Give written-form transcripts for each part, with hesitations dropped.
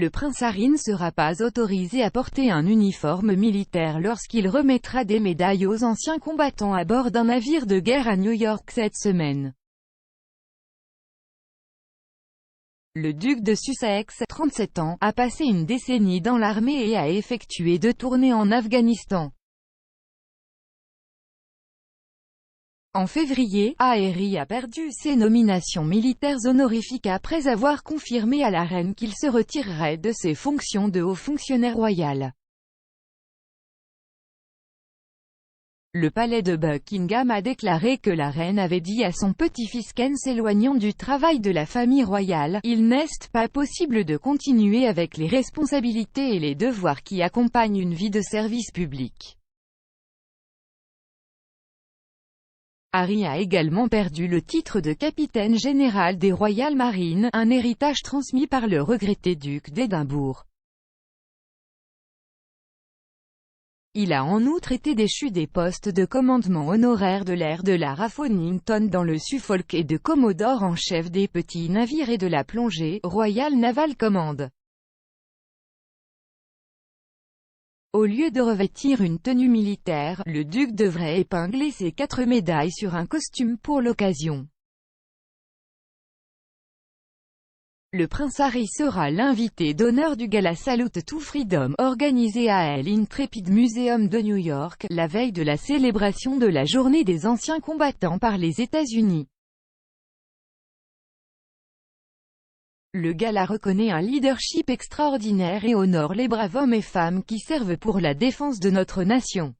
le prince Harry ne sera pas autorisé à porter un uniforme militaire lorsqu'il remettra des médailles aux anciens combattants à bord d'un navire de guerre à New York cette semaine. Le duc de Sussex, 37 ans, a passé une décennie dans l'armée et a effectué 2 tournées en Afghanistan. En février, Harry a perdu ses nominations militaires honorifiques après avoir confirmé à la reine qu'il se retirerait de ses fonctions de haut fonctionnaire royal. Le palais de Buckingham a déclaré que la reine avait dit à son petit-fils qu'en s'éloignant du travail de la famille royale, il n'est pas possible de continuer avec les responsabilités et les devoirs qui accompagnent une vie de service public. Harry a également perdu le titre de capitaine général des Royal Marines, un héritage transmis par le regretté duc d'Édimbourg. Il a en outre été déchu des postes de commandement honoraire de l'ère de la Raffronington dans le Suffolk et de commodore en chef des petits navires et de la plongée, Royal Naval Command. Au lieu de revêtir une tenue militaire, le duc devrait épingler ses 4 médailles sur un costume pour l'occasion. Le prince Harry sera l'invité d'honneur du Gala Salute to Freedom, organisé à l'Intrepid Museum de New York, la veille de la célébration de la Journée des anciens combattants par les États-Unis. Le gala reconnaît un leadership extraordinaire et honore les braves hommes et femmes qui servent pour la défense de notre nation.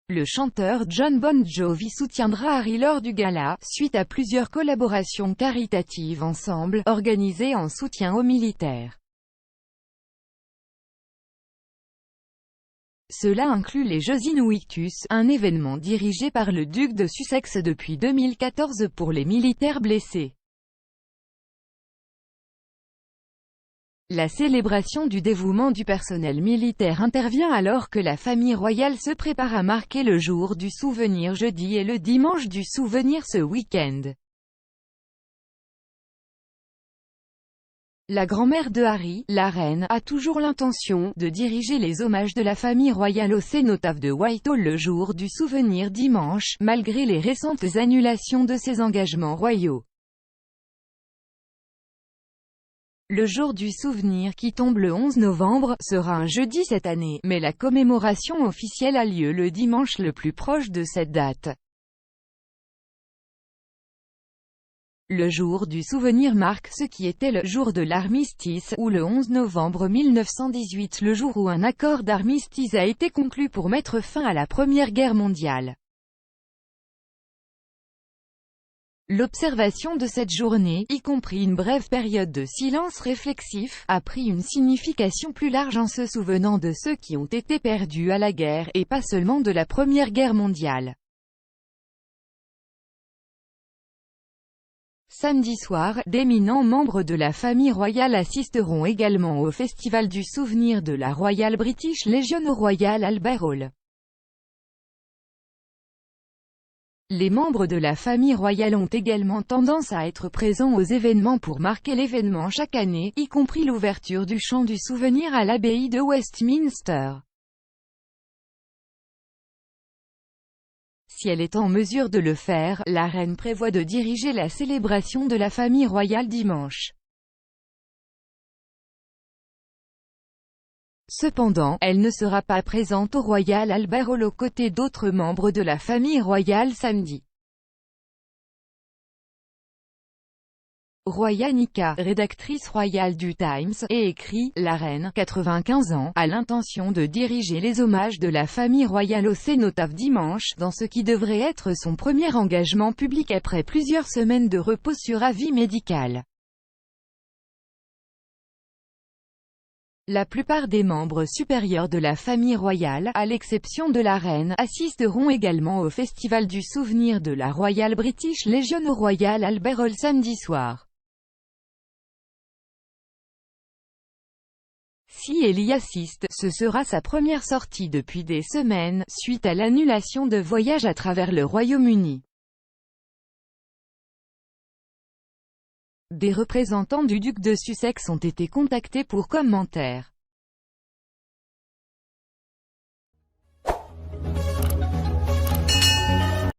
Le chanteur Jon Bon Jovi soutiendra Harry lors du gala, suite à plusieurs collaborations caritatives ensemble, organisées en soutien aux militaires. Cela inclut les Jeux Invictus, un événement dirigé par le duc de Sussex depuis 2014 pour les militaires blessés. La célébration du dévouement du personnel militaire intervient alors que la famille royale se prépare à marquer le jour du souvenir jeudi et le dimanche du souvenir ce week-end. La grand-mère de Harry, la reine, a toujours l'intention de diriger les hommages de la famille royale au cénotaphe de Whitehall le jour du souvenir dimanche, malgré les récentes annulations de ses engagements royaux. Le jour du souvenir, qui tombe le 11 novembre, sera un jeudi cette année, mais la commémoration officielle a lieu le dimanche le plus proche de cette date. Le jour du souvenir marque ce qui était le jour de l'armistice, ou le 11 novembre 1918, le jour où un accord d'armistice a été conclu pour mettre fin à la Première Guerre mondiale. L'observation de cette journée, y compris une brève période de silence réflexif, a pris une signification plus large en se souvenant de ceux qui ont été perdus à la guerre, et pas seulement de la Première Guerre mondiale. Samedi soir, d'éminents membres de la famille royale assisteront également au Festival du souvenir de la Royal British Legion au Royal Albert Hall. Les membres de la famille royale ont également tendance à être présents aux événements pour marquer l'événement chaque année, y compris l'ouverture du Chant du Souvenir à l'abbaye de Westminster. Si elle est en mesure de le faire, la reine prévoit de diriger la célébration de la famille royale dimanche. Cependant, elle ne sera pas présente au Royal Albert Hall aux côtés d'autres membres de la famille royale samedi. Roya Nika, rédactrice royale du Times, et écrit « La reine, 95 ans, a l'intention de diriger les hommages de la famille royale au cénotaphe dimanche, dans ce qui devrait être son premier engagement public après plusieurs semaines de repos sur avis médical. » La plupart des membres supérieurs de la famille royale, à l'exception de la reine, assisteront également au Festival du souvenir de la Royal British Legion au Royal Albert Hall samedi soir. Si elle y assiste, ce sera sa première sortie depuis des semaines, suite à l'annulation de voyages à travers le Royaume-Uni. Des représentants du duc de Sussex ont été contactés pour commentaires.